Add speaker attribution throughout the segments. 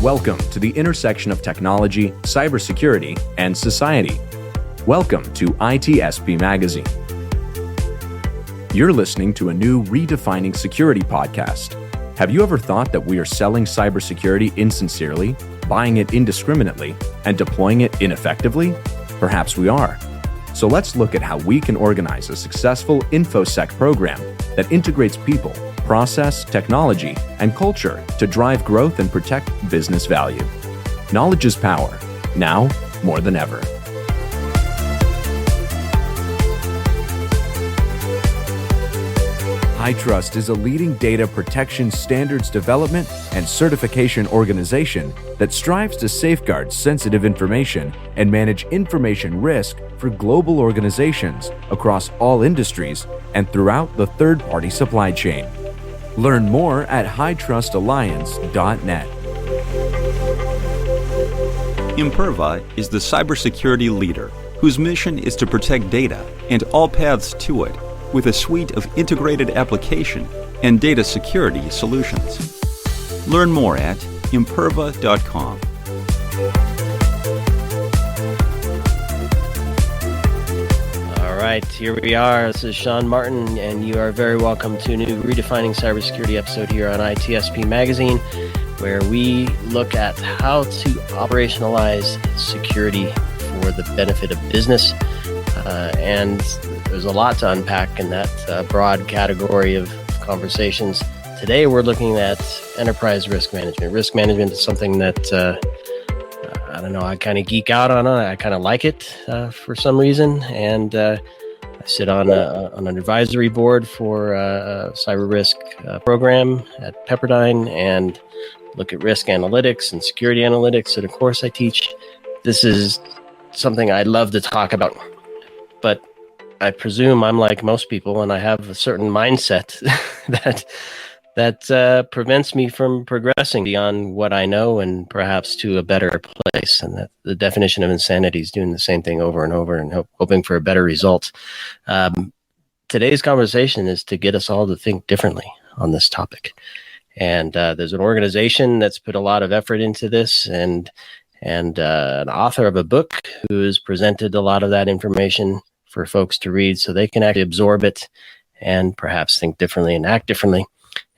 Speaker 1: Welcome to the intersection of technology, cybersecurity, and society. Welcome to ITSP Magazine. You're listening to a new Redefining Security podcast. Have you ever thought that we are selling cybersecurity insincerely, buying it indiscriminately, and deploying it ineffectively? Perhaps we are. So let's look at how we can organize a successful InfoSec program that integrates people, process, technology, and culture to drive growth and protect business value. Knowledge is power, now more than ever. HITRUST is a leading data protection standards development and certification organization that strives to safeguard sensitive information and manage information risk for global organizations across all industries and throughout the third-party supply chain. Learn more at hightrustalliance.net.
Speaker 2: Imperva is the cybersecurity leader whose mission is to protect data and all paths to it with a suite of integrated application and data security solutions. Learn more at imperva.com.
Speaker 3: All right, here we are. This is Sean Martin, and you are very welcome to a new Redefining Cybersecurity episode here on ITSP Magazine, where we look at how to operationalize security for the benefit of business. And there's a lot to unpack in that broad category of conversations. Today, we're looking at enterprise risk management. Risk management is something that, I kind of geek out on it. I kind of like it for some reason. And I sit on an advisory board for a cyber risk program at Pepperdine and look at risk analytics and security analytics. And of course, I teach. This is something I love to talk about. But I presume I'm like most people, and I have a certain mindset that prevents me from progressing beyond what I know and perhaps to a better place. And that the definition of insanity is doing the same thing over and over and hoping for a better result. Today's conversation is to get us all to think differently on this topic. And there's an organization that's put a lot of effort into this, and an author of a book who has presented a lot of that information for folks to read so they can actually absorb it and perhaps think differently and act differently.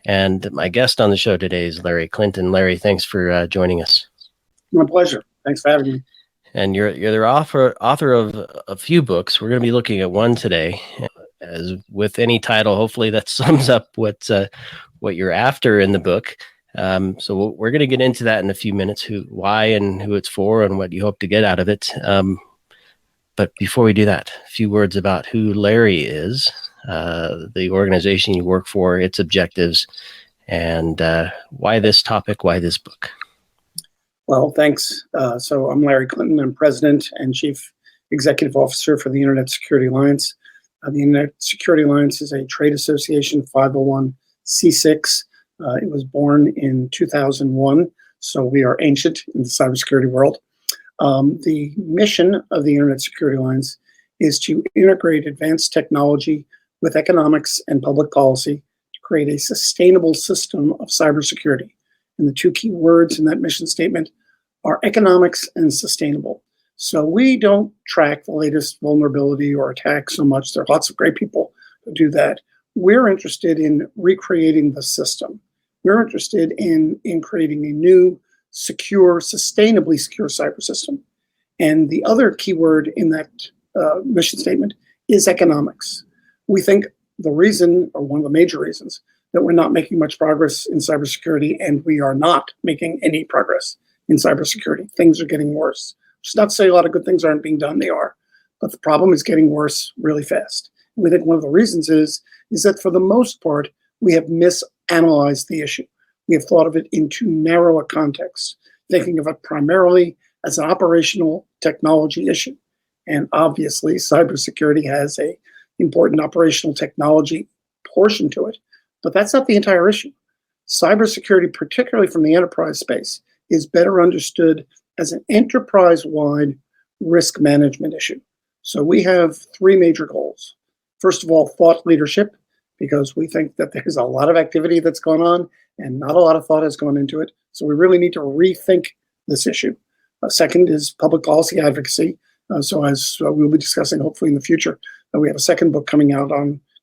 Speaker 3: And my guest on the show today is Larry Clinton. Larry, thanks for joining us.
Speaker 4: My pleasure. Thanks for having me.
Speaker 3: And you're the author of a few books. We're going to be looking at one today. As with any title, hopefully that sums up what you're after in the book. So we're going to get into that in a few minutes, why and who it's for and what you hope to get out of it. But before we do that, a few words about who Larry is, the organization you work for, its objectives, and why this topic, why this book.
Speaker 4: Well, thanks. So I'm Larry Clinton. I'm President and Chief Executive Officer for the Internet Security Alliance. The Internet Security Alliance is a trade association, 501c6. It was born in 2001, so we are ancient in the cybersecurity world. The mission of the Internet Security Alliance is to integrate advanced technology with economics and public policy to create a sustainable system of cybersecurity. And the two key words in that mission statement are economics and sustainable. So we don't track the latest vulnerability or attack so much. There are lots of great people who do that. We're interested in recreating the system. We're interested in creating a new, secure, sustainably secure cyber system. And the other key word in that mission statement is economics. We think the reason, or one of the major reasons, that we're not making much progress in cybersecurity, and we are not making any progress in cybersecurity. Things are getting worse. Which is not to say a lot of good things aren't being done, they are. But the problem is getting worse really fast. And we think one of the reasons is that for the most part, we have misanalyzed the issue. We have thought of it in too narrow a context, thinking of it primarily as an operational technology issue. And obviously, cybersecurity has an important operational technology portion to it, but that's not the entire issue. Cybersecurity, particularly from the enterprise space, is better understood as an enterprise-wide risk management issue. So we have three major goals. First of all, thought leadership, because we think that there's a lot of activity that's going on and not a lot of thought has gone into it. So we really need to rethink this issue. Second is public policy advocacy. So as we'll be discussing hopefully in the future, we have a second book coming out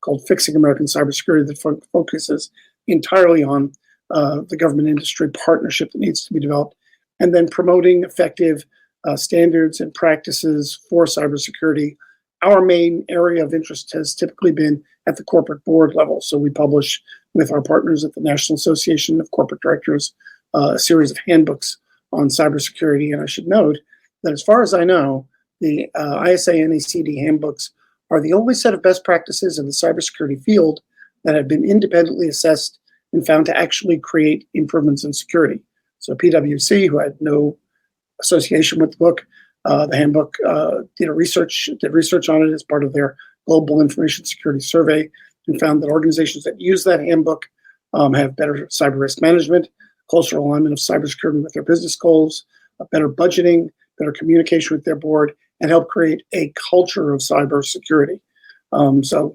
Speaker 4: called Fixing American Cybersecurity that focuses entirely on the government industry partnership that needs to be developed, and then promoting effective standards and practices for cybersecurity. Our main area of interest has typically been at the corporate board level. So we publish with our partners at the National Association of Corporate Directors a series of handbooks on cybersecurity. And I should note that as far as I know, the ISA NACD handbooks are the only set of best practices in the cybersecurity field that have been independently assessed and found to actually create improvements in security. So PwC, who had no association with the book, the handbook, did research on it as part of their Global Information Security Survey, and found that organizations that use that handbook have better cyber risk management, closer alignment of cybersecurity with their business goals, better budgeting, better communication with their board, and help create a culture of cybersecurity. So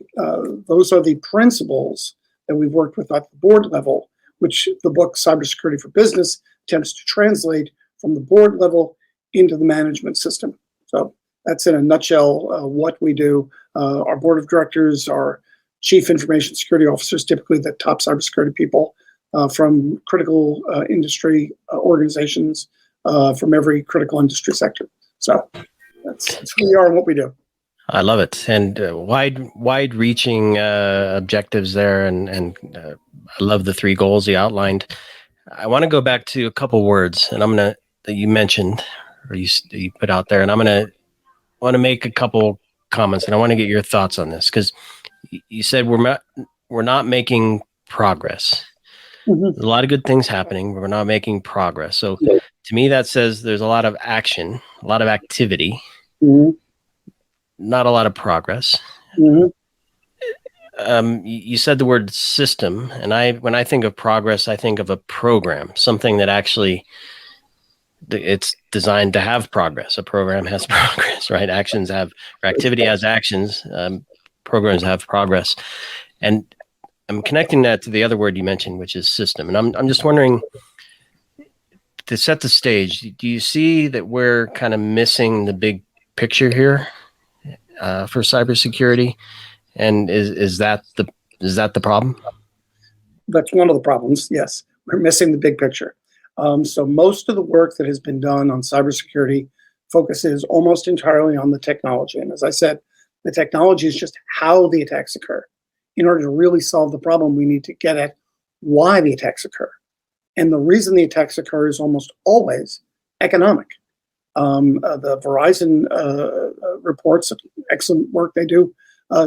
Speaker 4: those are the principles that we've worked with at the board level, which the book Cybersecurity for Business attempts to translate from the board level into the management system. So that's in a nutshell what we do. Our board of directors, our chief information security officers, typically the top cybersecurity people from critical industry organizations from every critical industry sector. So that's who we are and what we do.
Speaker 3: I love it, and wide-reaching objectives there, and I love the 3 goals you outlined. I want to go back to a couple words, and that you mentioned or you put out there, and want to make a couple comments, and I want to get your thoughts on this because you said we're not making progress. Mm-hmm. There's a lot of good things happening, but we're not making progress. So to me, that says there's a lot of action, a lot of activity. Mm-hmm. Not a lot of progress. Mm-hmm. You said the word system, and when I think of progress, I think of a program, something that actually it's designed to have progress. A program has progress, right? Activity has actions. Programs have progress, and I'm connecting that to the other word you mentioned, which is system. And I'm just wondering, to set the stage, do you see that we're kind of missing the big picture here? For cybersecurity, and is that the problem?
Speaker 4: That's one of the problems. Yes, we're missing the big picture. So most of the work that has been done on cybersecurity focuses almost entirely on the technology. And as I said, the technology is just how the attacks occur. In order to really solve the problem, we need to get at why the attacks occur. And the reason the attacks occur is almost always economic. The Verizon reports, excellent work they do,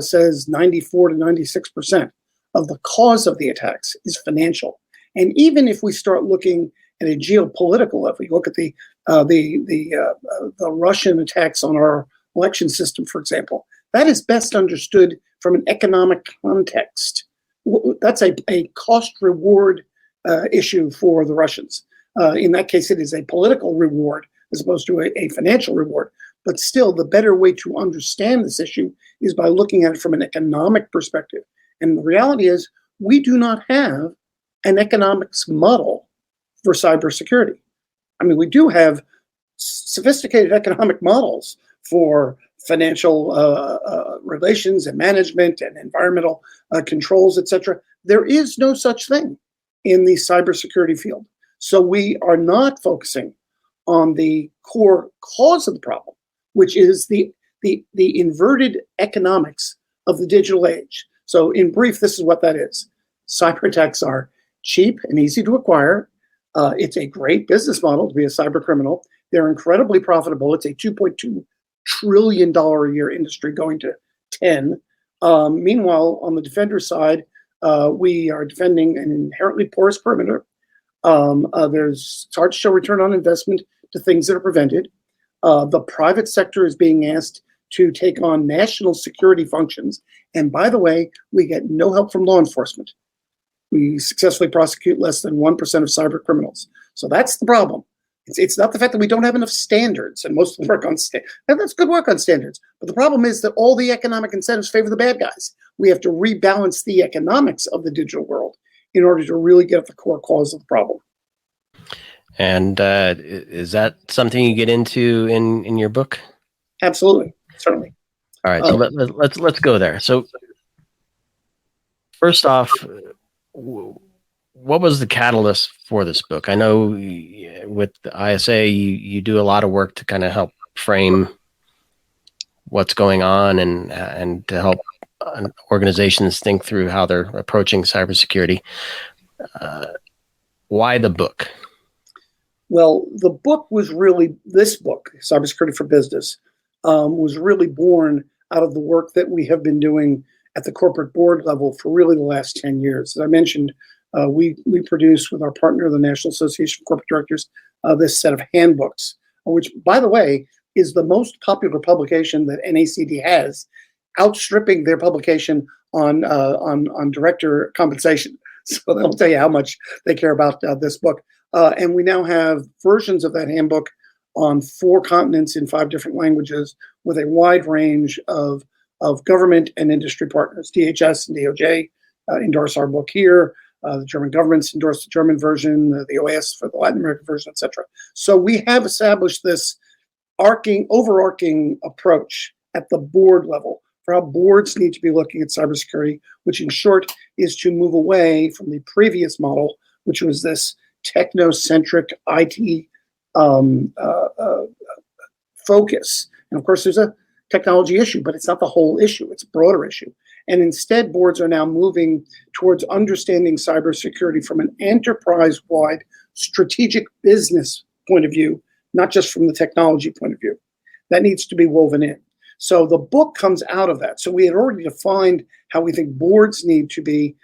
Speaker 4: says 94 to 96% of the cause of the attacks is financial. And even if we start looking at a geopolitical level, we look at the Russian attacks on our election system, for example, that is best understood from an economic context. That's a cost-reward issue for the Russians. In that case, it is a political reward as opposed to a financial reward. But still, the better way to understand this issue is by looking at it from an economic perspective. And the reality is, we do not have an economics model for cybersecurity. I mean, we do have sophisticated economic models for financial relations and management and environmental controls, etc. There is no such thing in the cybersecurity field. So we are not focusing on the core cause of the problem, which is the inverted economics of the digital age. So in brief, this is what that is. Cyber attacks are cheap and easy to acquire. It's a great business model to be a cyber criminal. They're incredibly profitable. It's a $2.2 trillion a year industry going to 10. Meanwhile, on the defender side, we are defending an inherently porous perimeter. It's hard to show return on investment to things that are prevented. The private sector is being asked to take on national security functions. And by the way, we get no help from law enforcement. We successfully prosecute less than 1% of cyber criminals. So that's the problem. It's not the fact that we don't have enough standards, and most of the work on standards. And that's good work on standards. But the problem is that all the economic incentives favor the bad guys. We have to rebalance the economics of the digital world in order to really get at the core cause of the problem.
Speaker 3: And is that something you get into in your book?
Speaker 4: Absolutely, certainly.
Speaker 3: All right, so let's go there. So first off, what was the catalyst for this book? I know with the ISA, you do a lot of work to kind of help frame what's going on and to help organizations think through how they're approaching cybersecurity. Why the book?
Speaker 4: Well, the book was really, this book, Cybersecurity for Business, was really born out of the work that we have been doing at the corporate board level for really the last 10 years. As I mentioned, we produce with our partner, the National Association of Corporate Directors, this set of handbooks, which, by the way, is the most popular publication that NACD has, outstripping their publication on director compensation. So they'll tell you how much they care about this book. And we now have versions of that handbook on 4 continents in 5 different languages with a wide range of government and industry partners. DHS and DOJ endorse our book here. The German government's endorsed the German version, the OAS for the Latin American version, etc. So we have established this overarching approach at the board level for how boards need to be looking at cybersecurity, which in short is to move away from the previous model, which was this technocentric IT focus. And of course, there's a technology issue, but it's not the whole issue. It's a broader issue. And instead, boards are now moving towards understanding cybersecurity from an enterprise-wide strategic business point of view, not just from the technology point of view. That needs to be woven in. So the book comes out of that. So we had already defined how we think boards need to be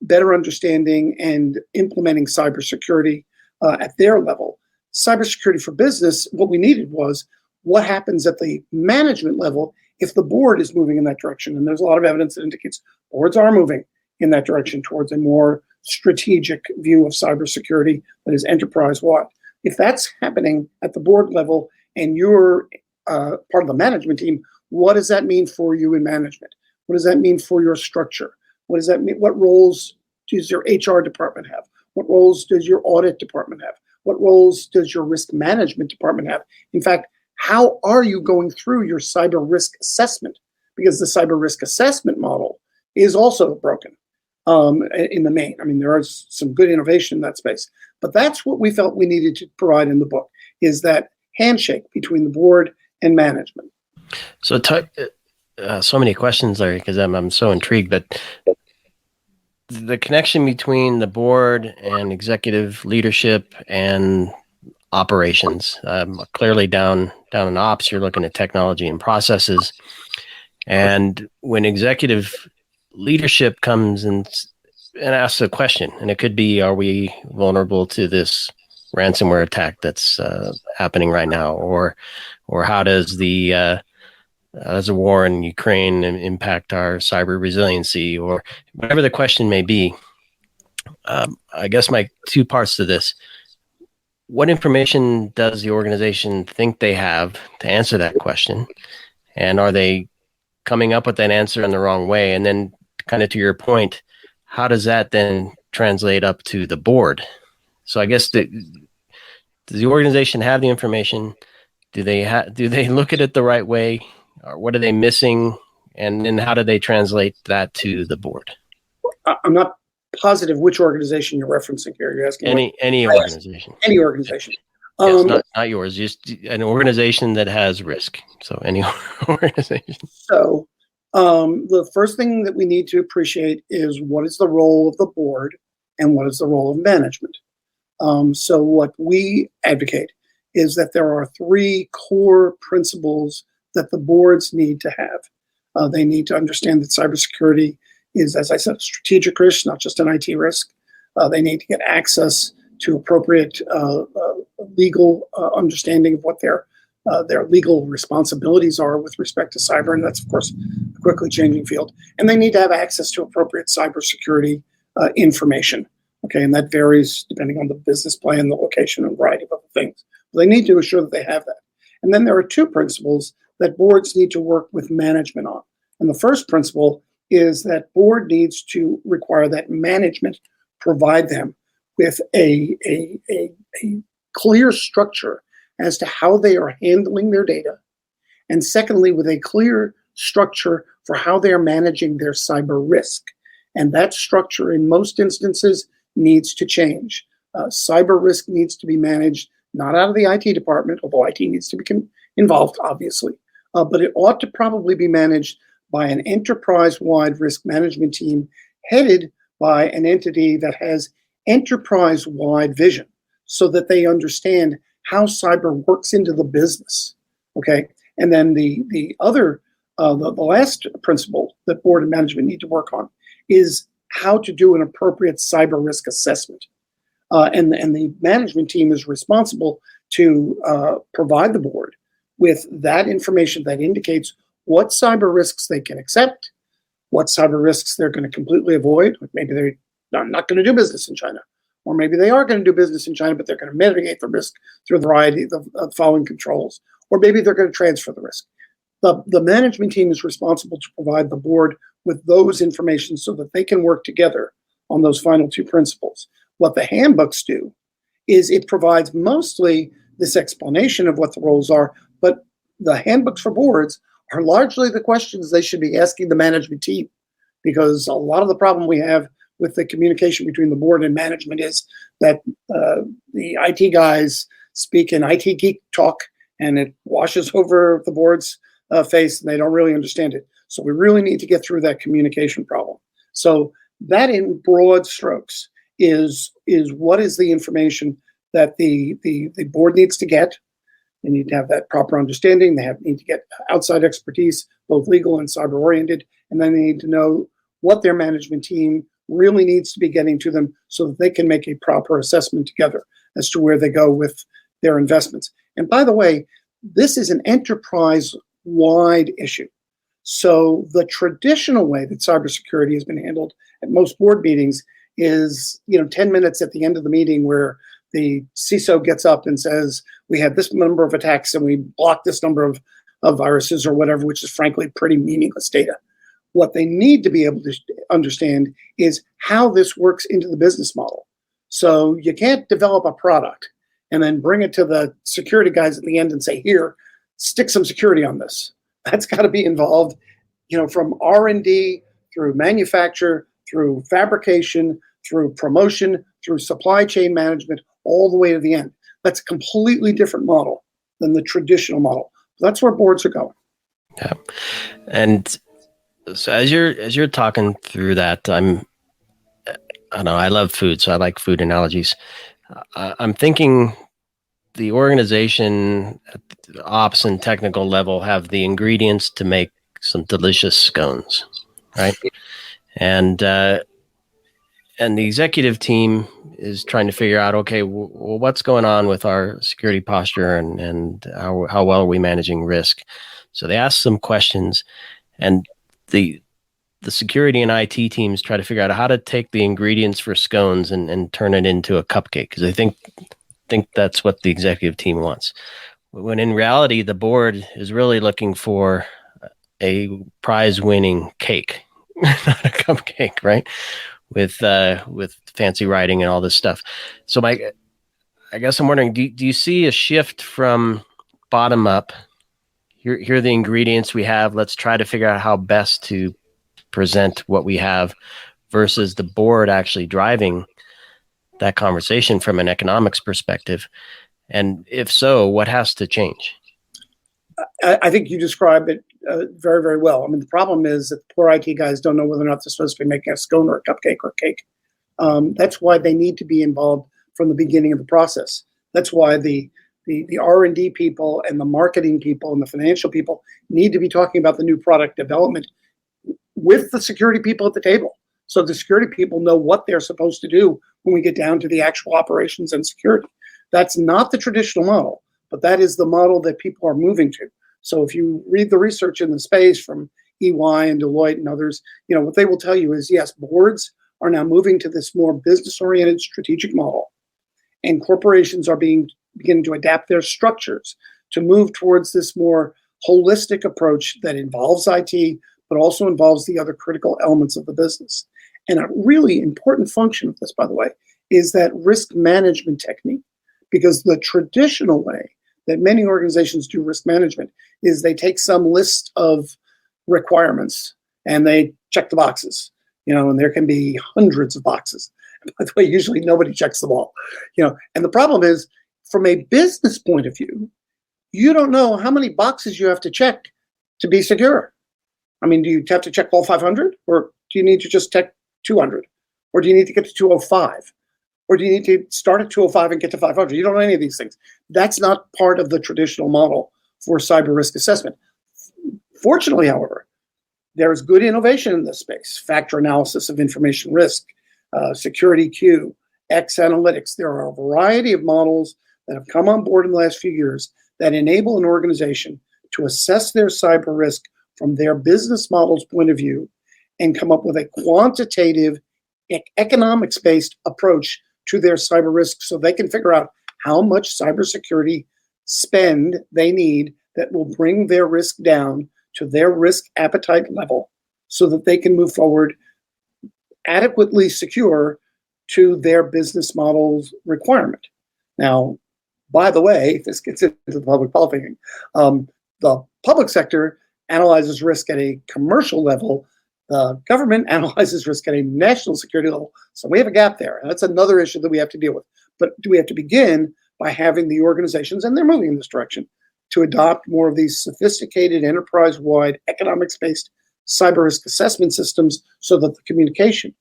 Speaker 4: better understanding and implementing cybersecurity at their level. Cybersecurity for Business, what we needed was what happens at the management level if the board is moving in that direction. And there's a lot of evidence that indicates boards are moving in that direction towards a more strategic view of cybersecurity that is enterprise-wide. If that's happening at the board level and you're part of the management team, what does that mean for you in management? What does that mean for your structure? What does that mean? What roles does your HR department have? What roles does your audit department have? What roles does your risk management department have? In fact, how are you going through your cyber risk assessment? Because the cyber risk assessment model is also broken in the main. I mean, there is some good innovation in that space. But that's what we felt we needed to provide in the book, is that handshake between the board and management.
Speaker 3: So, so many questions, Larry, because I'm so intrigued. But the connection between the board and executive leadership and operations, clearly down in ops, you're looking at technology and processes. And when executive leadership comes and asks a question, and it could be, are we vulnerable to this ransomware attack that's happening right now, or how does the war in Ukraine impact our cyber resiliency, or whatever the question may be. I guess my 2 parts to this: what information does the organization think they have to answer that question, and are they coming up with that answer in the wrong way? And then, kind of to your point, how does that then translate up to the board? So I guess does the organization have the information? Do they look at it the right way? Or what are they missing? And then how do they translate that to the board?
Speaker 4: I'm not positive which organization you're referencing here. You're asking
Speaker 3: any organization.
Speaker 4: Any organization.
Speaker 3: Yes, not yours, just an organization that has risk. So any organization.
Speaker 4: So the first thing that we need to appreciate is what is the role of the board and what is the role of management. So what we advocate is that there are 3 core principles that the boards need to have. They need to understand that cybersecurity is, as I said, a strategic risk, not just an IT risk. They need to get access to appropriate legal understanding of what their legal responsibilities are with respect to cyber, and that's, of course, a quickly changing field. And they need to have access to appropriate cybersecurity information. Okay, and that varies depending on the business plan, the location, and a variety of other things. But they need to assure that they have that. And then there are 2 principles that boards need to work with management on. And the first principle is that board needs to require that management provide them with a clear structure as to how they are handling their data, and secondly, with a clear structure for how they are managing their cyber risk. And that structure, in most instances, needs to change. Cyber risk needs to be managed not out of the IT department, although IT needs to be involved, obviously, but it ought to probably be managed by an enterprise-wide risk management team headed by an entity that has enterprise-wide vision so that they understand how cyber works into the business, okay? And then the last principle that board and management need to work on is how to do an appropriate cyber risk assessment. And the management team is responsible to provide the board with that information that indicates what cyber risks they can accept, what cyber risks they're going to completely avoid. Maybe they're not going to do business in China, or maybe they are going to do business in China, but they're going to mitigate the risk through a variety of following controls, or maybe they're going to transfer the risk. The management team is responsible to provide the board with those information so that they can work together on those final two principles. What the handbooks do is it provides mostly this explanation of what the roles are, but the handbooks for boards are largely the questions they should be asking the management team, because a lot of the problem we have with the communication between the board and management is that the IT guys speak in IT geek talk and it washes over the board's face and they don't really understand it. So we really need to get through that communication problem. So that, in broad strokes, is what is the information that the board needs to get. They need to have that proper understanding. They need to get outside expertise, both legal and cyber oriented, and then they need to know what their management team really needs to be getting to them so that they can make a proper assessment together as to where they go with their investments. And by the way, this is an enterprise-wide issue. So the traditional way that cybersecurity has been handled at most board meetings is, 10 minutes at the end of the meeting where the CISO gets up and says, we had this number of attacks and we blocked this number of viruses or whatever, which is frankly pretty meaningless data. What they need to be able to understand is how this works into the business model. So you can't develop a product and then bring it to the security guys at the end and say, here, stick some security on this. That's got to be involved, from R&D through manufacture, through fabrication, through promotion, through supply chain management, all the way to the end. That's a completely different model than the traditional model. That's where boards are going.
Speaker 3: Yeah. And so as you're talking through that, I love food, so I like food analogies. I'm thinking the organization at the ops and technical level have the ingredients to make some delicious scones, right? And the executive team is trying to figure out, okay, well, what's going on with our security posture and how well are we managing risk? So they ask some questions, and the security and IT teams try to figure out how to take the ingredients for scones and turn it into a cupcake, because I think that's what the executive team wants. When in reality, the board is really looking for a prize-winning cake, not a cupcake, right? With fancy writing and all this stuff. So I guess I'm wondering, do you see a shift from bottom up? Here are the ingredients we have. Let's try to figure out how best to present what we have, versus the board actually driving that conversation from an economics perspective? And if so, what has to change?
Speaker 4: I think you described it very, very well. I mean, the problem is that the poor IT guys don't know whether or not they're supposed to be making a scone or a cupcake or a cake. That's why they need to be involved from the beginning of the process. That's why the R&D people and the marketing people and the financial people need to be talking about the new product development with the security people at the table. So the security people know what they're supposed to do when we get down to the actual operations and security. That's not the traditional model, but that is the model that people are moving to. So if you read the research in the space from EY and Deloitte and others, what they will tell you is, yes, boards are now moving to this more business-oriented strategic model, and corporations are beginning to adapt their structures to move towards this more holistic approach that involves IT, but also involves the other critical elements of the business. And a really important function of this, by the way, is that risk management technique, because the traditional way that many organizations do risk management is they take some list of requirements and they check the boxes, and there can be hundreds of boxes. By the way, usually nobody checks them all, and the problem is, from a business point of view, you don't know how many boxes you have to check to be secure. I mean, do you have to check all 500, or do you need to just check 200, or do you need to get to 205, or do you need to start at 205 and get to 500? You don't know any of these things. That's not part of the traditional model for cyber risk assessment. Fortunately, however, there is good innovation in this space: factor analysis of information risk, security Q, X analytics. There are a variety of models that have come on board in the last few years that enable an organization to assess their cyber risk from their business model's point of view and come up with a quantitative, economics-based approach to their cyber risk, so they can figure out how much cybersecurity spend they need that will bring their risk down to their risk appetite level, so that they can move forward adequately secure to their business model's requirement. Now, by the way, this gets into the public policy. The public sector analyzes risk at a commercial level. The government analyzes risk at a national security level. So we have a gap there. And that's another issue that we have to deal with. But do we have to begin by having the organizations, and they're moving in this direction, to adopt more of these sophisticated enterprise-wide economics-based cyber risk assessment systems, so that the communication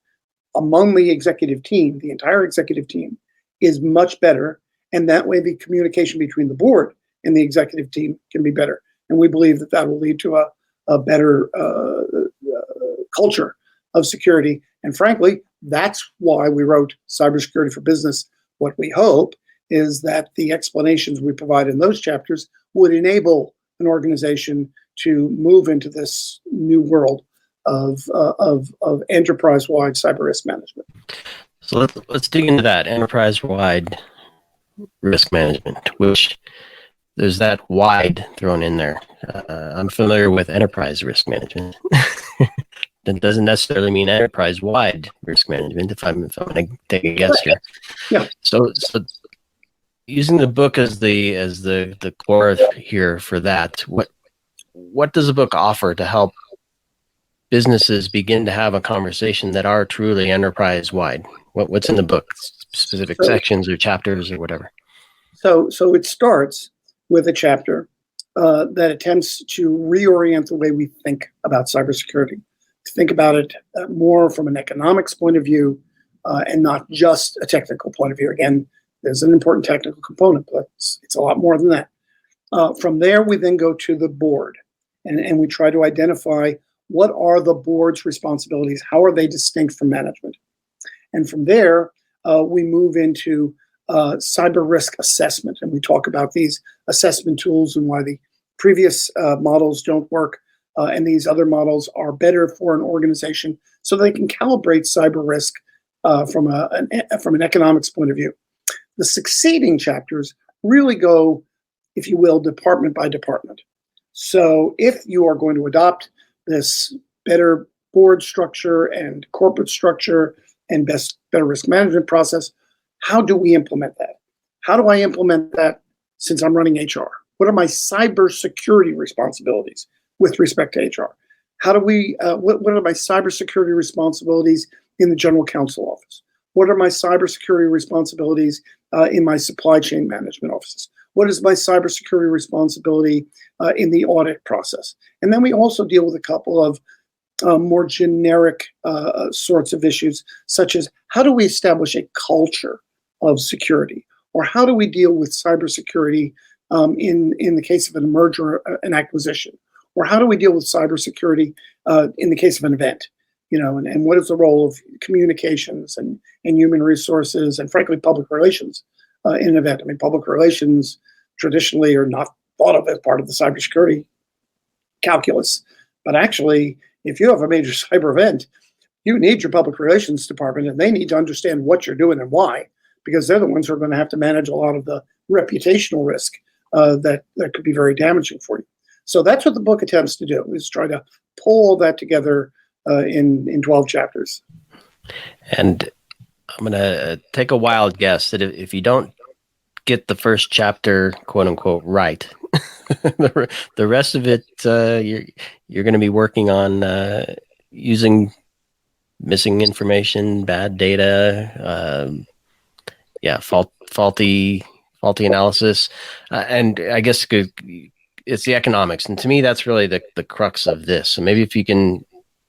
Speaker 4: among the executive team, the entire executive team, is much better. And that way the communication between the board and the executive team can be better. And we believe that that will lead to a better culture of security. And frankly, that's why we wrote Cybersecurity for Business. What we hope is that the explanations we provide in those chapters would enable an organization to move into this new world of enterprise-wide cyber risk management.
Speaker 3: So let's dig into that enterprise-wide risk management, which there's that wide thrown in there. I'm familiar with enterprise risk management. That doesn't necessarily mean enterprise-wide risk management, if I'm going to take a guess here.
Speaker 4: Yeah.
Speaker 3: So using the book as the core here for that, what does the book offer to help businesses begin to have a conversation that are truly enterprise-wide? What's in the book? Specific sections or chapters or whatever?
Speaker 4: So it starts with a chapter that attempts to reorient the way we think about cybersecurity, to think about it more from an economics point of view and not just a technical point of view. Again, there's an important technical component, but it's a lot more than that. From there, we then go to the board, and we try to identify what are the board's responsibilities, how are they distinct from management. And from there, we move into cyber risk assessment, and we talk about these assessment tools and why the previous models don't work, and these other models are better for an organization, so they can calibrate cyber risk from an economics point of view. The succeeding chapters really go, if you will, department by department. So if you are going to adopt this better board structure and corporate structure and better risk management process, how do we implement that? How do I implement that since I'm running HR? What are my cybersecurity responsibilities with respect to HR? How do we? What are my cybersecurity responsibilities in the general counsel office? What are my cybersecurity responsibilities in my supply chain management offices? What is my cybersecurity responsibility in the audit process? And then we also deal with a couple of more generic sorts of issues, such as how do we establish a culture of security, or how do we deal with cybersecurity in the case of a merger, an acquisition, or how do we deal with cybersecurity in the case of an event, and what is the role of communications and human resources and frankly public relations in an event? I mean, public relations traditionally are not thought of as part of the cybersecurity calculus, but actually, if you have a major cyber event, you need your public relations department, and they need to understand what you're doing and why, because they're the ones who are going to have to manage a lot of the reputational risk that could be very damaging for you. So that's what the book attempts to do, is try to pull all that together in 12 chapters.
Speaker 3: And I'm going to take a wild guess that if you don't get the first chapter, quote unquote, right, the rest of it, you're going to be working on using missing information, bad data, faulty analysis, and I guess it's the economics. And to me, that's really the crux of this. So maybe if you can,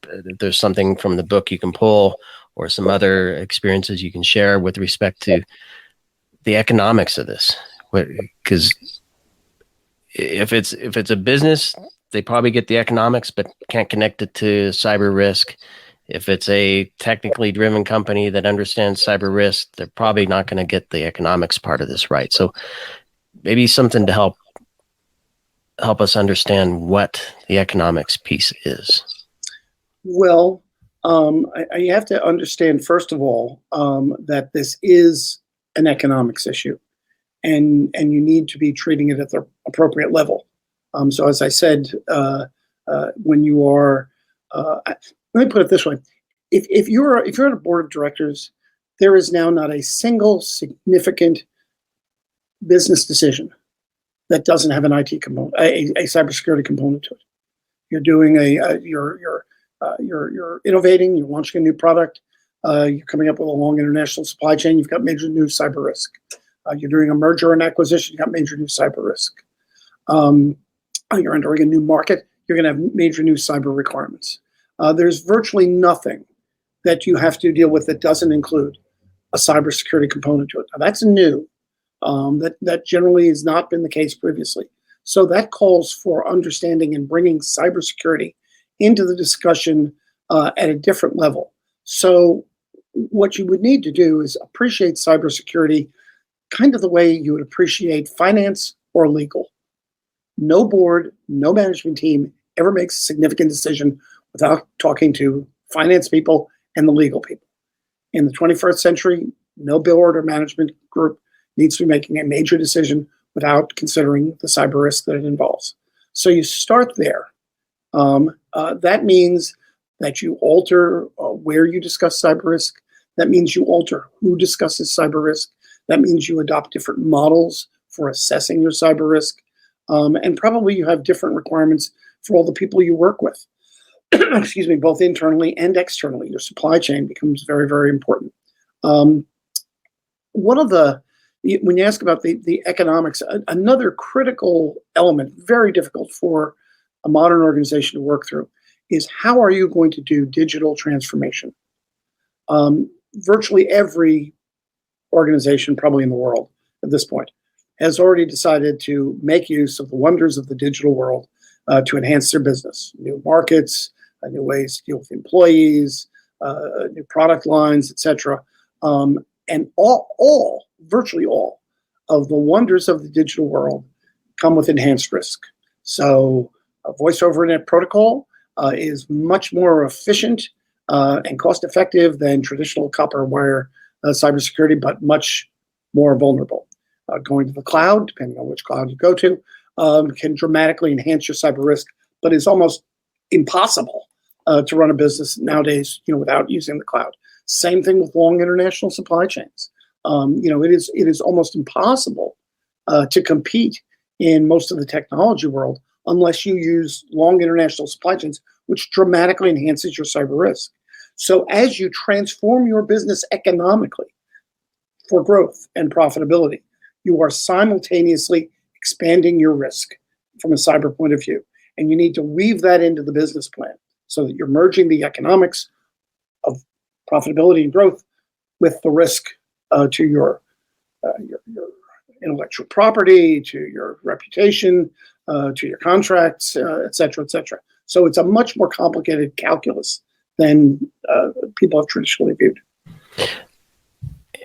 Speaker 3: if there's something from the book you can pull, or some other experiences you can share with respect to the economics of this, because if it's a business, they probably get the economics, but can't connect it to cyber risk. If it's a technically driven company that understands cyber risk, they're probably not going to get the economics part of this right. So maybe something to help us understand what the economics piece is.
Speaker 4: Well, you have to understand, first of all, that this is an economics issue, and you need to be treating it at the appropriate level. So as I said, when you are, let me put it this way: if you're on a board of directors, there is now not a single significant business decision that doesn't have an IT component, a cybersecurity component to it. You're doing you're innovating, you're launching a new product, you're coming up with a long international supply chain, you've got major new cyber risk. You're doing a merger and acquisition, you've got major new cyber risk. You're entering a new market, you're going to have major new cyber requirements. There's virtually nothing that you have to deal with that doesn't include a cybersecurity component to it. Now, that's new. That generally has not been the case previously. So that calls for understanding and bringing cybersecurity into the discussion at a different level. So what you would need to do is appreciate cybersecurity kind of the way you would appreciate finance or legal. No board, no management team ever makes a significant decision without talking to finance people and the legal people. In the 21st century, no board or management group needs to be making a major decision without considering the cyber risk that it involves. So you start there. That means that you alter where you discuss cyber risk. That means you alter who discusses cyber risk. That means you adopt different models for assessing your cyber risk. And probably you have different requirements for all the people you work with. Excuse me, both internally and externally. Your supply chain becomes very, very important. When you ask about the economics, another critical element, very difficult for a modern organization to work through, is how are you going to do digital transformation? Virtually every organization, probably in the world at this point, has already decided to make use of the wonders of the digital world to enhance their business. New markets, new ways to deal with employees, new product lines, etc. And virtually all of the wonders of the digital world come with enhanced risk. So a voice over internet protocol is much more efficient and cost effective than traditional copper wire cybersecurity, but much more vulnerable. Going to the cloud, depending on which cloud you go to, can dramatically enhance your cyber risk, but is almost impossible to run a business nowadays, without using the cloud. Same thing with long international supply chains. It is almost impossible to compete in most of the technology world unless you use long international supply chains, which dramatically enhances your cyber risk. So as you transform your business economically for growth and profitability, you are simultaneously expanding your risk from a cyber point of view. And you need to weave that into the business plan so that you're merging the economics of profitability and growth with the risk to your intellectual property, to your reputation, to your contracts, et cetera, et cetera. So it's a much more complicated calculus than people have traditionally viewed.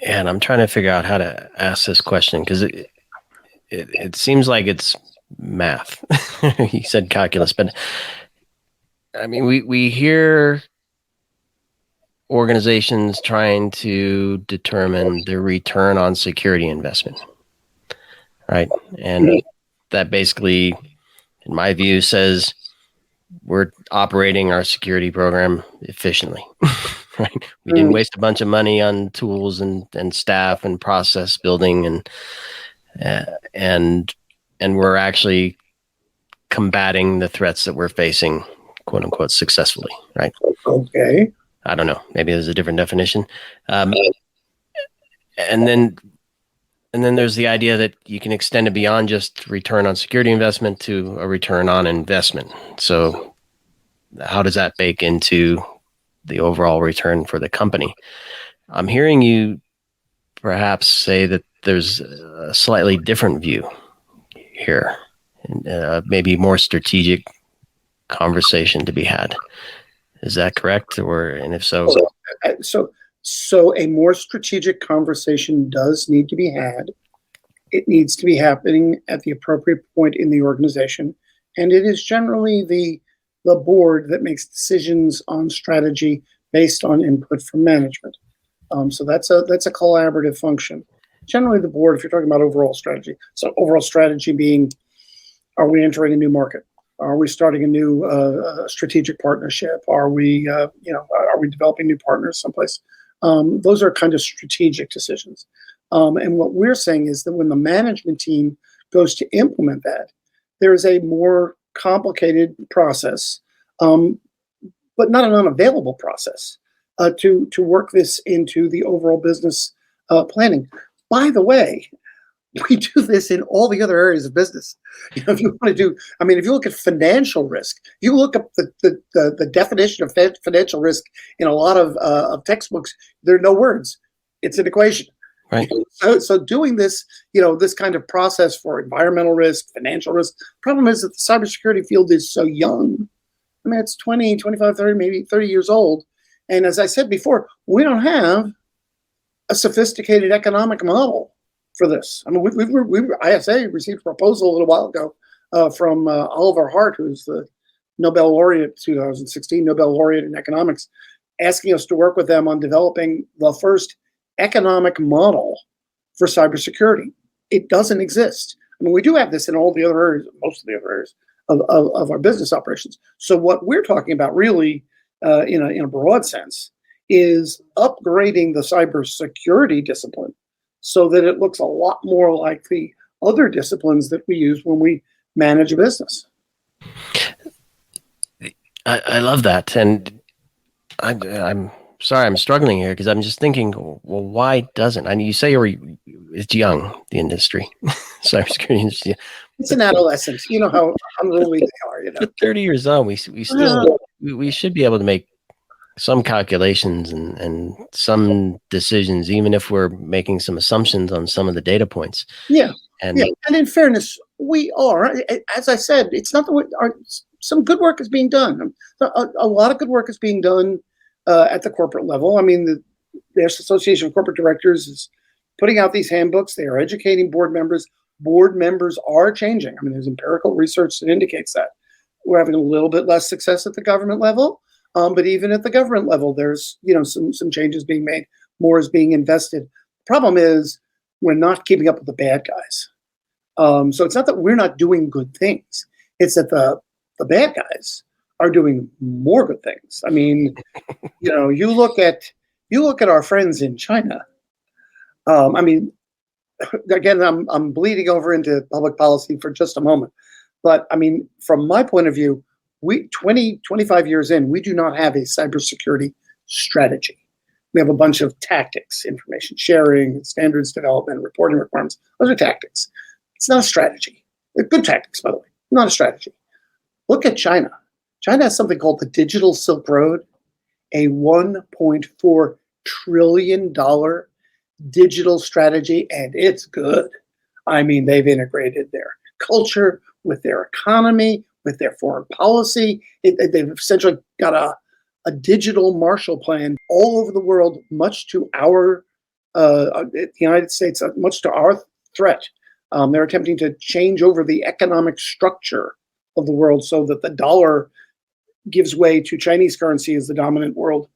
Speaker 3: And I'm trying to figure out how to ask this question because it seems like it's math. You said calculus, but I mean, we hear organizations trying to determine the return on security investment, right? And that basically, in my view, says we're operating our security program efficiently, right? We didn't waste a bunch of money on tools and staff and process building and we're actually combating the threats that we're facing, quote unquote, successfully, right?
Speaker 4: Okay.
Speaker 3: I don't know. Maybe there's a different definition. And then there's the idea that you can extend it beyond just return on security investment to a return on investment. So how does that bake into the overall return for the company? I'm hearing you perhaps say that there's a slightly different view here, maybe more strategic conversation to be had. Is that correct? And if so?
Speaker 4: So a more strategic conversation does need to be had. It needs to be happening at the appropriate point in the organization. And it is generally the board that makes decisions on strategy based on input from management. So that's a collaborative function. Generally, the board, if you're talking about overall strategy, so overall strategy being, are we entering a new market? Are we starting a new strategic partnership? Are we developing new partners someplace? Those are kind of strategic decisions. And what we're saying is that when the management team goes to implement that, there is a more complicated process, but not an unavailable process to work this into the overall business planning. By the way, we do this in all the other areas of business. If you want to do, if you look at financial risk, you look up the definition of financial risk in a lot of textbooks. There are no words. It's an equation.
Speaker 3: Right.
Speaker 4: So doing this, this kind of process for environmental risk, financial risk. Problem is that the cybersecurity field is so young. It's 20, 25, 30, maybe 30 years old. And as I said before, we don't have a sophisticated economic model for this. ISA received a proposal a little while ago from Oliver Hart, who's the Nobel laureate, 2016 Nobel laureate in economics, asking us to work with them on developing the first economic model for cybersecurity. It doesn't exist. We do have this in all the other areas, most of the other areas of our business operations. So what we're talking about really, in a broad sense, is upgrading the cybersecurity discipline so that it looks a lot more like the other disciplines that we use when we manage a business.
Speaker 3: I love that. And I'm sorry, I'm struggling here because I'm just thinking, well, why doesn't? You say it's young, the industry, cybersecurity industry.
Speaker 4: It's an adolescent. You know how unruly they are.
Speaker 3: At 30 years old, we should be able to make some calculations and some decisions, even if we're making some assumptions on some of the data points.
Speaker 4: Yeah. And in fairness, we are. As I said, it's not some good work is being done. A lot of good work is being done at the corporate level. The Association of Corporate Directors is putting out these handbooks. They are educating board members. Board members are changing. There's empirical research that indicates that. We're having a little bit less success at the government level. But even at the government level, there's some changes being made. More is being invested. The problem is we're not keeping up with the bad guys. So it's not that we're not doing good things. It's that the bad guys are doing more good things. You look at our friends in China. Again, I'm bleeding over into public policy for just a moment. But from my point of view, 25 years in, we do not have a cybersecurity strategy. We have a bunch of tactics, information sharing, standards development, reporting requirements. Those are tactics. It's not a strategy. They're good tactics, by the way, not a strategy. Look at China. China has something called the Digital Silk Road, a $1.4 trillion digital strategy, and it's good. They've integrated their culture with their economy, with their foreign policy. They've essentially got a digital Marshall Plan all over the world, much to the United States, much to our threat. They're attempting to change over the economic structure of the world so that the dollar gives way to Chinese currency as the dominant world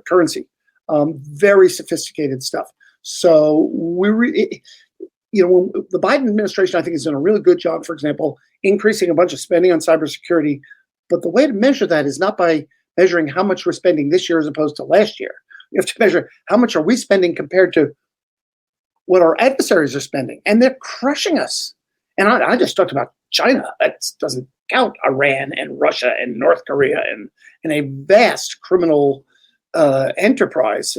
Speaker 4: currency. Very sophisticated stuff. So the Biden administration, I think, has done a really good job, for example, increasing a bunch of spending on cybersecurity. But the way to measure that is not by measuring how much we're spending this year as opposed to last year. You have to measure how much are we spending compared to what our adversaries are spending, and they're crushing us. And I just talked about China. That doesn't count Iran and Russia and North Korea and a vast criminal enterprise,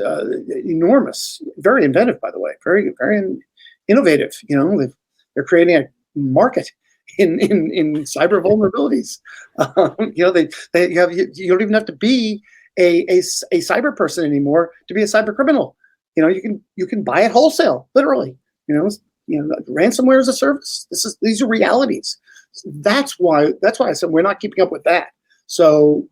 Speaker 4: enormous, very inventive, by the way, very, very innovative. They're creating a market in cyber vulnerabilities. You don't even have to be a cyber person anymore to be a cyber criminal. You can buy it wholesale, literally. Ransomware as a service. These are realities. That's why I said we're not keeping up with that. So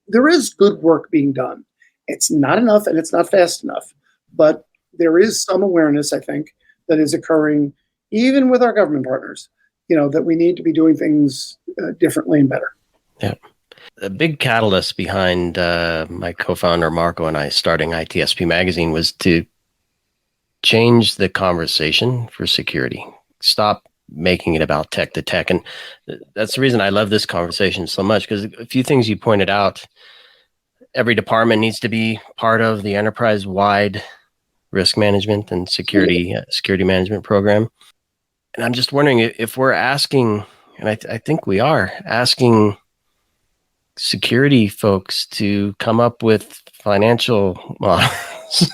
Speaker 4: there is good work being done. It's not enough and it's not fast enough, but there is some awareness, I think, that is occurring even with our government partners, that we need to be doing things differently and better.
Speaker 3: Yeah. A big catalyst behind my co-founder Marco and I starting ITSP Magazine was to change the conversation for security. Stop making it about tech to tech. And that's the reason I love this conversation so much, because a few things you pointed out, every department needs to be part of the enterprise-wide risk management and security management program. And I'm just wondering if we're asking, and I think we are asking security folks to come up with financial models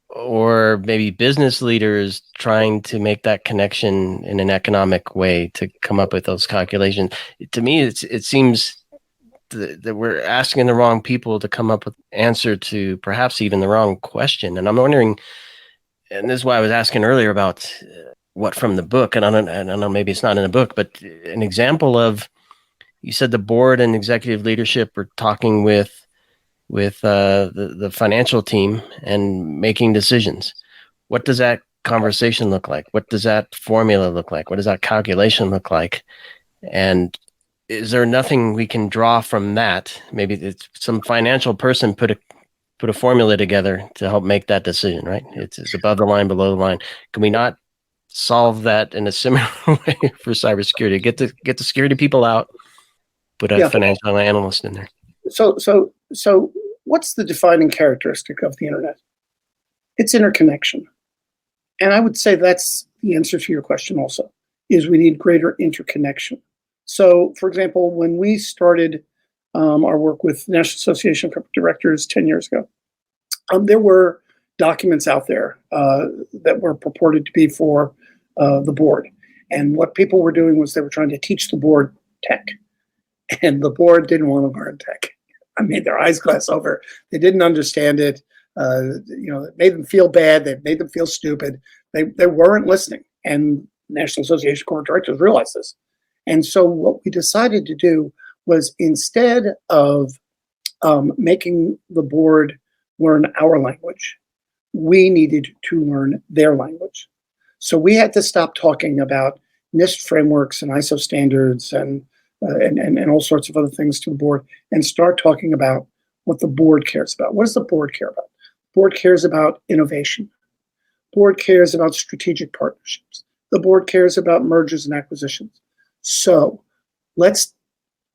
Speaker 3: or maybe business leaders trying to make that connection in an economic way to come up with those calculations. To me, it seems that we're asking the wrong people to come up with answer to perhaps even the wrong question. And I'm wondering, and this is why I was asking earlier about what from the book, and I don't know, maybe it's not in the book, but an example of, you said the board and executive leadership are talking with the financial team and making decisions. What does that conversation look like? What does that formula look like? What does that calculation look like? And is there nothing we can draw from that? Maybe it's some financial person put a formula together to help make that decision, right? It's above the line, below the line. Can we not solve that in a similar way for cybersecurity? Get the security people out, put a financial analyst in there.
Speaker 4: So what's the defining characteristic of the internet? It's interconnection. And I would say that's the answer to your question also, is we need greater interconnection. So, for example, when we started our work with the National Association of Corporate Directors 10 years ago, there were documents out there that were purported to be for the board. And what people were doing was they were trying to teach the board tech. And the board didn't want to learn tech. I made their eyes glass over. They didn't understand it. It made them feel bad. They made them feel stupid. They weren't listening. And National Association of Corporate Directors realized this. And so what we decided to do was, instead of making the board learn our language, we needed to learn their language. So we had to stop talking about NIST frameworks and ISO standards and all sorts of other things to the board, and start talking about what the board cares about. What does the board care about? The board cares about innovation. The board cares about strategic partnerships. The board cares about mergers and acquisitions. So let's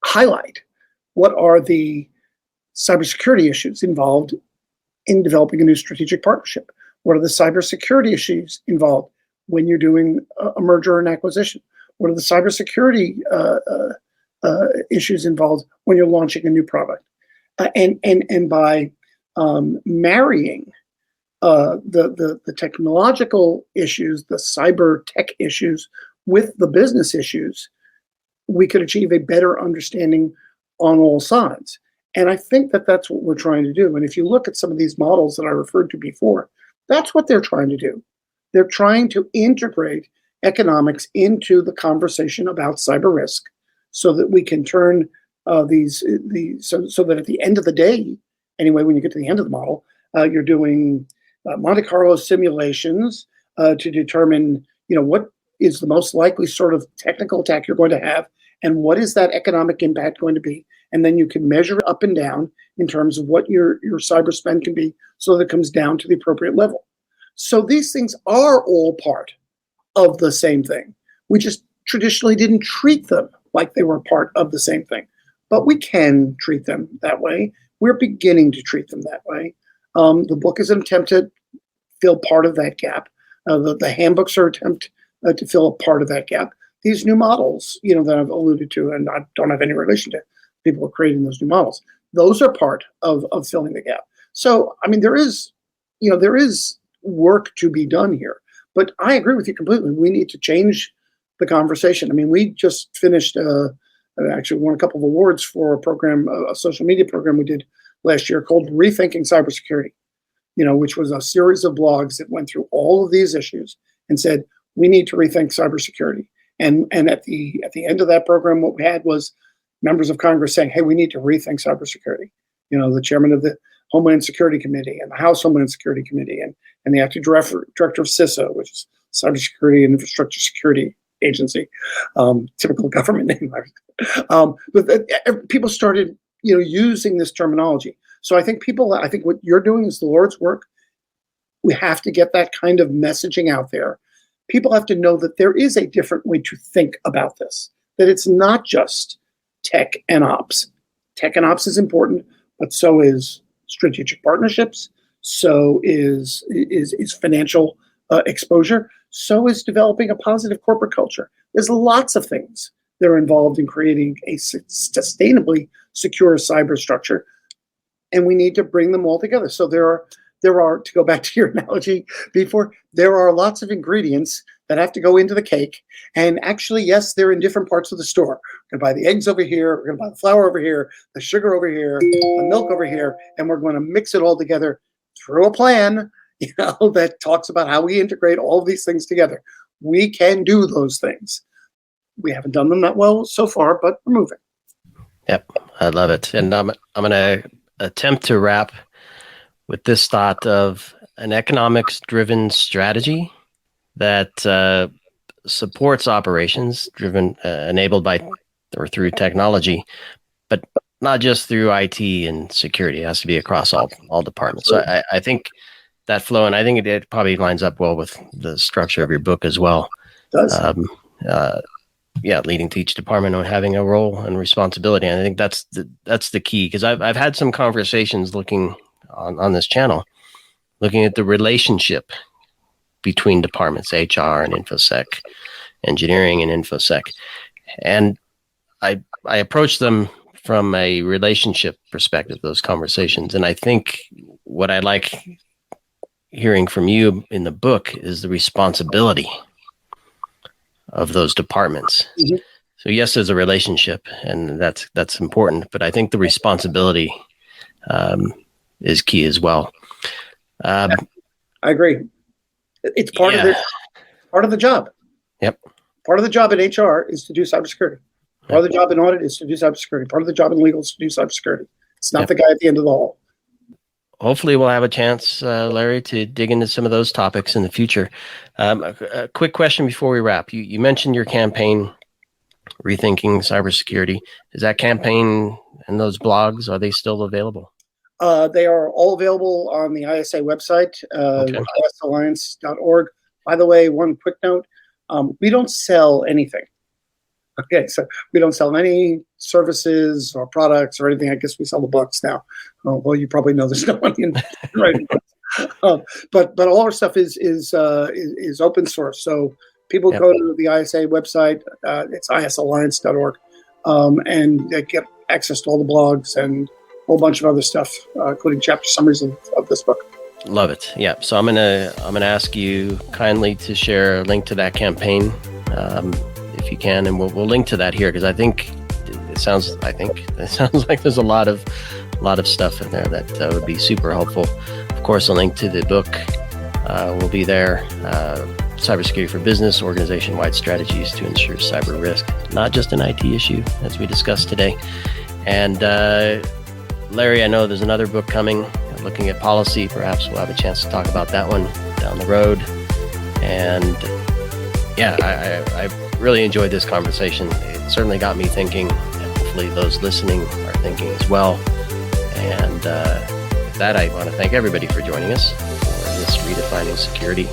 Speaker 4: highlight what are the cybersecurity issues involved in developing a new strategic partnership. What are the cybersecurity issues involved when you're doing a merger and acquisition? What are the cybersecurity issues involved when you're launching a new product? And by marrying the technological issues, the cyber tech issues, with the business issues, we could achieve a better understanding on all sides. And I think that that's what we're trying to do. And if you look at some of these models that I referred to before, that's what they're trying to do. They're trying to integrate economics into the conversation about cyber risk, so that we can turn so that at the end of the day, anyway, when you get to the end of the model, you're doing Monte Carlo simulations to determine, what is the most likely sort of technical attack you're going to have, and what is that economic impact going to be. And then you can measure it up and down in terms of what your cyber spend can be, so that it comes down to the appropriate level. So these things are all part of the same thing. We just traditionally didn't treat them like they were part of the same thing. But we can treat them that way. We're beginning to treat them that way. The book is an attempt to fill part of that gap. The handbooks are attempt to fill a part of that gap. These new models, that I've alluded to, and I don't have any relation to people who are creating those new models. Those are part of filling the gap. So, I mean, there is work to be done here. But I agree with you completely. We need to change the conversation. I mean, we just finished, actually won a couple of awards for a program, a social media program we did last year called Rethinking Cybersecurity, which was a series of blogs that went through all of these issues and said, we need to rethink cybersecurity. And at the end of that program, what we had was members of Congress saying, hey, we need to rethink cybersecurity. The chairman of the Homeland Security Committee and the House Homeland Security Committee and the acting director of CISA, which is Cybersecurity and Infrastructure Security Agency, typical government name. But people started, using this terminology. So I think what you're doing is the Lord's work. We have to get that kind of messaging out there. People have to know that there is a different way to think about this, that it's not just tech and ops. Tech and ops is important, but so is strategic partnerships, so is financial exposure, so is developing a positive corporate culture. There's lots of things that are involved in creating a sustainably secure cyber structure, and we need to bring them all together. So there are, to go back to your analogy before, there are lots of ingredients that have to go into the cake. And actually, yes, they're in different parts of the store. We're going to buy the eggs over here. We're going to buy the flour over here, the sugar over here, the milk over here, and we're going to mix it all together through a plan, that talks about how we integrate all of these things together. We can do those things. We haven't done them that well so far, but we're moving.
Speaker 3: Yep, I love it. And I'm going to attempt to wrap with this thought of an economics-driven strategy that supports operations enabled by or through technology, but not just through IT and security. It has to be across all departments. So I think that flow, and I think it probably lines up well with the structure of your book as well.
Speaker 4: It does.
Speaker 3: Leading to each department on having a role and responsibility. And I think that's the key, because I've had some conversations looking on this channel, looking at the relationship between departments, HR and InfoSec, engineering and InfoSec. And I approach them from a relationship perspective, those conversations. And I think what I like hearing from you in the book is the responsibility of those departments. Mm-hmm. So yes, there's a relationship, and that's important, but I think the responsibility is key as well.
Speaker 4: I agree. It's part of the job.
Speaker 3: Yep.
Speaker 4: Part of the job in HR is to do cybersecurity. Part of the job in audit is to do cybersecurity. Part of the job in legal is to do cybersecurity. It's not the guy at the end of the hall.
Speaker 3: Hopefully we'll have a chance, Larry, to dig into some of those topics in the future. A quick question before we wrap. You mentioned your campaign, Rethinking Cybersecurity. Is that campaign and those blogs, are they still available?
Speaker 4: They are all available on the ISA website, isalliance.org. By the way, one quick note, we don't sell anything. Okay, so we don't sell any services or products or anything. I guess we sell the books now. Well, you probably know there's no money in writing books. But all our stuff is open source. So people go to the ISA website. It's isalliance.org, and they get access to all the blogs and a whole bunch of other stuff, including chapter summaries of this book.
Speaker 3: Love it. Yeah. So I'm gonna ask you kindly to share a link to that campaign, if you can, and we'll link to that here, because I think it sounds like there's a lot of stuff in there that would be super helpful. Of course, a link to the book will be there. Cybersecurity for Business, organization-wide strategies to ensure cyber risk, not just an IT issue, as we discussed today. And Larry, I know there's another book coming, looking at policy. Perhaps we'll have a chance to talk about that one down the road. And I really enjoyed this conversation. It certainly got me thinking, and hopefully those listening are thinking as well. And with that, I want to thank everybody for joining us for this Redefining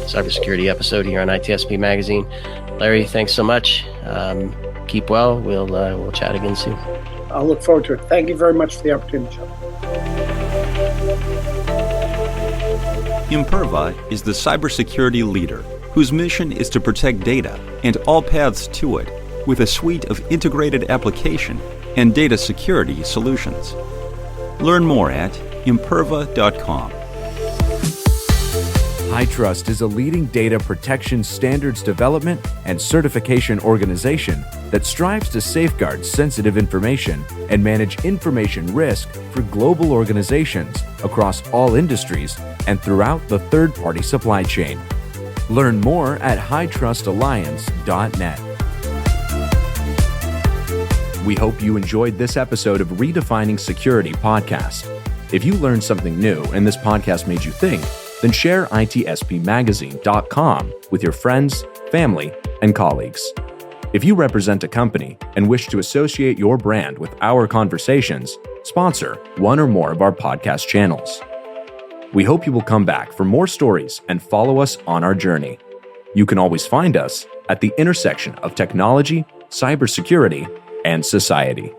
Speaker 3: Cybersecurity episode here on ITSP Magazine. Larry, thanks so much. Keep well. We'll chat again soon.
Speaker 4: I'll look forward to it. Thank you very much for the opportunity, Joe.
Speaker 2: Imperva is the cybersecurity leader whose mission is to protect data and all paths to it with a suite of integrated application and data security solutions. Learn more at imperva.com.
Speaker 1: HITRUST is a leading data protection standards development and certification organization that strives to safeguard sensitive information and manage information risk for global organizations across all industries and throughout the third-party supply chain. Learn more at hitrustalliance.net. We hope you enjoyed this episode of Redefining Security podcast. If you learned something new and this podcast made you think, then share itspmagazine.com with your friends, family, and colleagues. If you represent a company and wish to associate your brand with our conversations, sponsor one or more of our podcast channels. We hope you will come back for more stories and follow us on our journey. You can always find us at the intersection of technology, cybersecurity, and society.